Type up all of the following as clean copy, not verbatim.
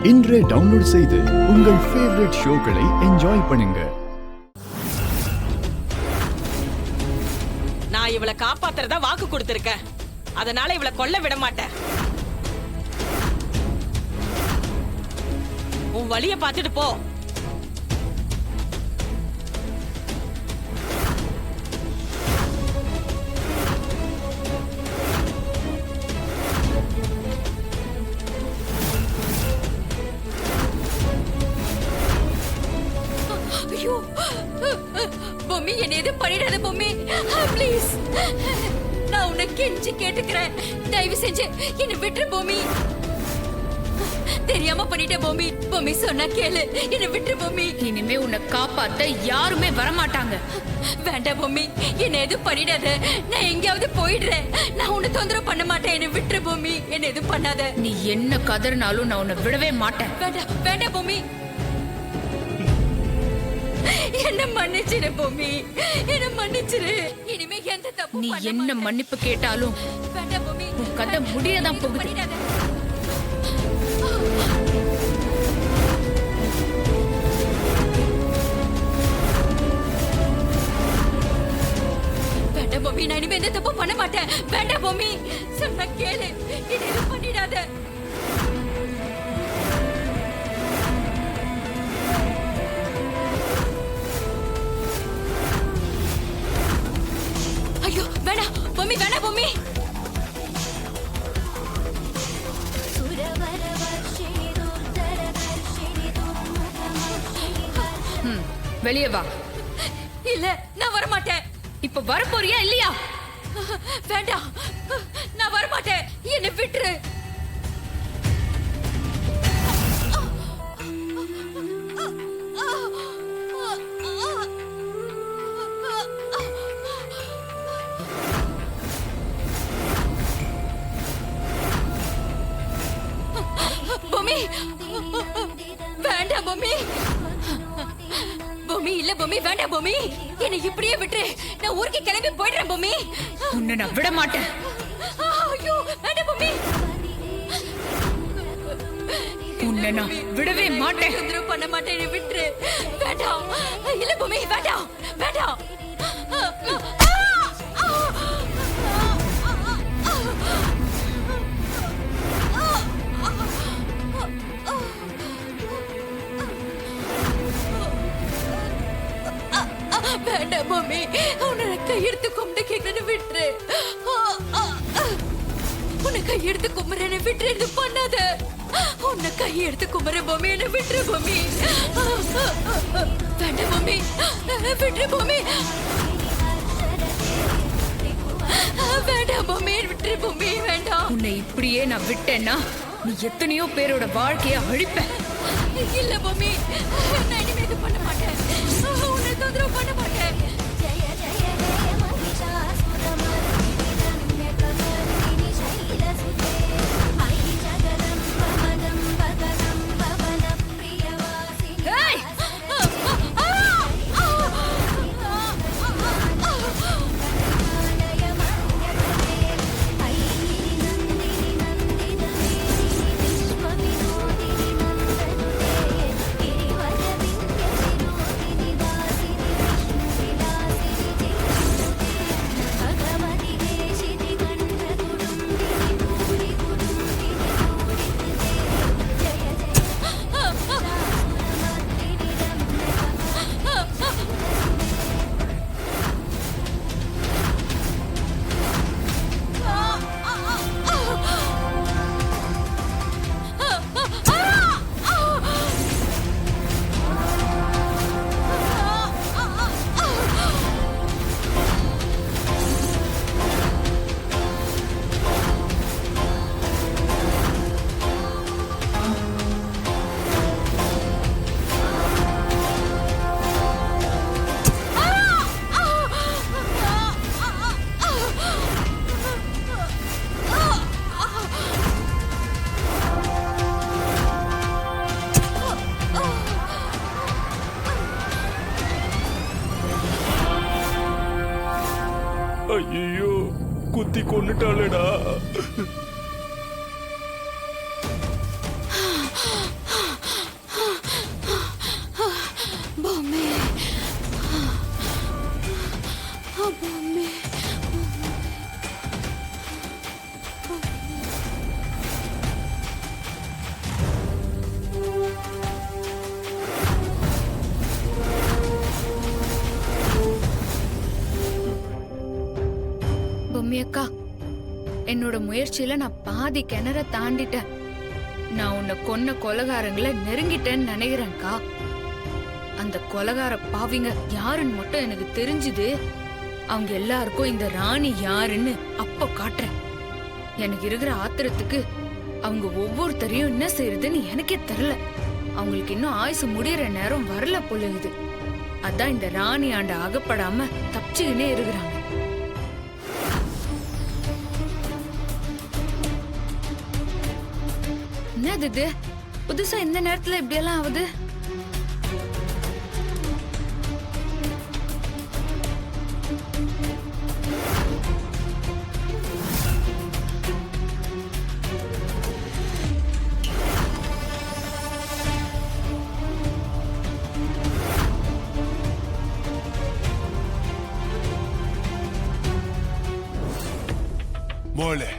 இன்றே டவுன்லோட் செய்து உங்கள் ஃபேவரட் ஷோக்களை என்ஜாய் பண்ணுங்க. நான் இவளை காப்பாத்துறதா வாக்கு கொடுத்திருக்கேன். அதனால இவளை கொல்ல விட மாட்டேன். உன் வழிய பார்த்துட்டு போ. ஐயோ பொம்மி, என்ன எதுவும் பண்ணிடாத பொம்மி, ப்ளீஸ். நான் உன்னை கெஞ்சி கேட்டுக்கிறேன், தயவு செஞ்சு என்ன விட்டுரு பொம்மி. தெரியாம பண்ணிட்டேன் பொம்மி. பொம்மி சொன்னா கேளு, என்ன விட்டுரு பொம்மி. இனிமே உன்னை காப்பாத்த யாருமே வரமாட்டாங்க. வேண்டாம் பொம்மி, என்ன எதுவும் பண்ணிடாத. நான் எங்கேயாவது போயிடுறேன். நான் உன்னை தொந்தரவு பண்ண மாட்டேன். என்ன விட்டுரு பொம்மி, என்ன எதுவும் பண்ணாத. நீ என்ன கதறினாலும் நான் உன்னை விடவே மாட்டேன். வேண்டாம் வேண்டாம் பொம்மி, என்ன மன்னிச்சிரு பொம்மி, என்ன மன்னிச்சிரு. இனிமே எந்த தப்பு நீ பண்ண என்ன மாட்டேன். மன்னிப்பு கேட்டாலும் வேண்டாம் பொம்மி, உன் கதை முடியதான் போகுது. பண்ணிடாத. வேண்டாம் பொம்மி, நான் இனிமே எந்த தப்பு பண்ண மாட்டேன். வேண்டாம் பொம்மி, சொன்னா கேளு, என்ன எதுவும் பண்ணிடாத. ஐயோ வேணாம் பொம்மி, வேணாம் பொம்மி. வெளியே வா. இல்ல, நான் வர மாட்டேன். இப்ப வர போறியா இல்லையா? வேண்டாம், நான் வர மாட்டேன். என்னை விட்டுரு. பொம்மி, வேண்டாம் பொம்மி. பொம்மி, இல்ல பொம்மி, வேண்டாம் பொம்மி. என்னை இப்படியே விட்டுரு. நான் ஊருக்கு கிளம்பி போயிடுறேன் பொம்மி. உன்னை நான் விட மாட்டேன். ஐயோ வேண்டாம் பொம்மி. உன்னை நான் விடவே மாட்டேன். தொந்தரவு பண்ண மாட்டேன். என்னை விட்டுரு. வேண்டாம். இல்ல பொம்மி, வேண்டாம் வேண்டாம். வேண்டாம் பொம்மி, உன்னை கையெடுத்து கும்பிட்டு கேட்கறேன்னு விட்டுரு. உன்னை கையெடுத்து கும்புறேன்னு விட்டுரு. இது பண்ணாத. உன்னை கையெடுத்து கும்புறேன் பொம்மி, என்ன விட்டுரு பொம்மி. வேண்டாம் பொம்மி, விட்டுரு பொம்மி. வேண்டாம் பொம்மி, விட்டுரு பொம்மி, வேண்டாம். உன்னை இப்படியே நான் விட்டேன்னா நீ எத்தனையோ பேரோட வாழ்க்கைய அழிப்ப. இல்ல பொம்மி, நான் இனிமே இது பண்ண மாட்டேன். உன்னை தொந்தரவு பண்ண மாட்டேன். ஏய்! ஐயோ, குத்தி கொன்னுட்டாளேடா. அக்கா, என்னோட முயற்சியில நான் பாதி கிணற தாண்டிட்டேன். நான் உன்னை கொன்ன கொலகாரங்களை நெருங்கிட்டேன்னு நினைக்கிறேன்க்கா. அந்த கொலகார பாவிங்க யாருன்னு மட்டும் எனக்கு தெரிஞ்சுது. அவங்க எல்லாருக்கும் இந்த ராணி யாருன்னு அப்ப காட்டுறேன். எனக்கு இருக்கிற ஆத்திரத்துக்கு அவங்க ஒவ்வொருத்தரையும் என்ன செய்யறதுன்னு எனக்கே தெரியல. அவங்களுக்கு இன்னும் ஆயுசு முடியற நேரம் வரல பொழுது. அதான் இந்த ராணி ஆண்ட அகப்படாம தப்பிச்சுக்கினே இருக்கிறாங்க. என்னது இது? புதுசா இந்த நேரத்துல இப்படி எல்லாம் ஆகுது? மோளே,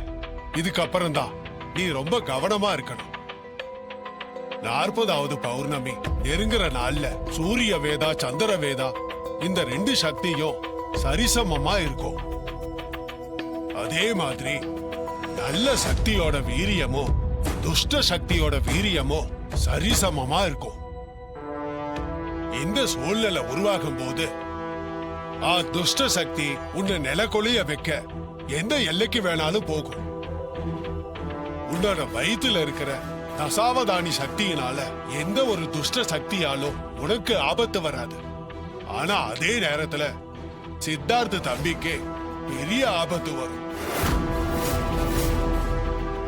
இதுக்கப்புறம் தான் நீ ரொம்ப கவனமா இருக்கணும். 40வது பௌர்ணமி நெருங்குற நாள்ல சூரிய வேதா சந்திர வேதா இந்த 2 சக்தியும் சரிசமமா இருக்கும். அதே மாதிரி நல்ல சக்தியோட வீரியமும் துஷ்ட சக்தியோட வீரியமும் சரிசமமா இருக்கும். இந்த சூழ்நிலை உருவாகும் போது துஷ்ட சக்தி உன்னை நிலக்கொழிய வைக்க எந்த எல்லைக்கு வேணாலும் போகும். உன்னோட வயிற்றுல இருக்கிற தசாவதானி சக்தியினால எந்த ஒரு துஷ்ட சக்தியாலும் உனக்கு ஆபத்து வராது. ஆனா அதே நேரத்துல சித்தார்த்த தம்பிக்கு பெரிய ஆபத்து வரும்.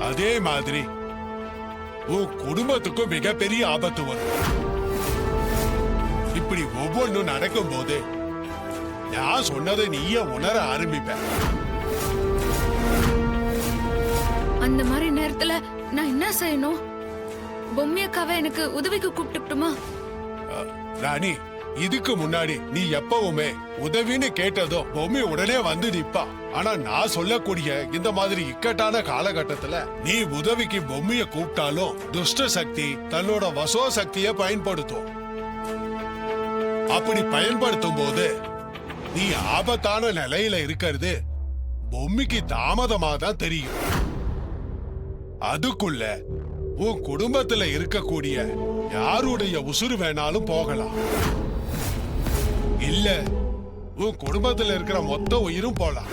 அதே மாதிரி உன் குடும்பத்துக்கும் மிகப்பெரிய ஆபத்து வரும். இப்படி ஒவ்வொன்றும் நடக்கும் போது நான் சொன்னதை நீயே உணர ஆரம்பிப்ப. அந்த மாதிரி நேரத்துல நான் என்ன செய்யணும்? பொம்மியக்காவை எனக்கு உதவிக்கு கூப்பிட்டுமா? ராணி, இதுக்கு முன்னாடி நீ எப்பவுமே உதவின்னு கேட்டதும் பொம்மி உடனே வந்து நிப்பா. ஆனா நான் சொல்லக்கூடிய இந்த மாதிரி இக்கட்டான காலகட்டத்துல நீ உதவிக்கு பொம்மிய கூப்பிட்டாலும் துஷ்ட சக்தி தன்னோட வசோ சக்திய பயன்படுத்தும். அப்படி பயன்படுத்தும் போது நீ ஆபத்தான நிலையில இருக்கிறது பொம்மிக்கு தாமதமா தான் தெரியும். அதுக்குள்ள உன் குடும்பத்துல இருக்கக்கூடிய யாருடைய உசுறு வேணாலும் போகலாம். இல்ல உன் குடும்பத்துல இருக்கிற மொத்த உயிரும் போலாம்.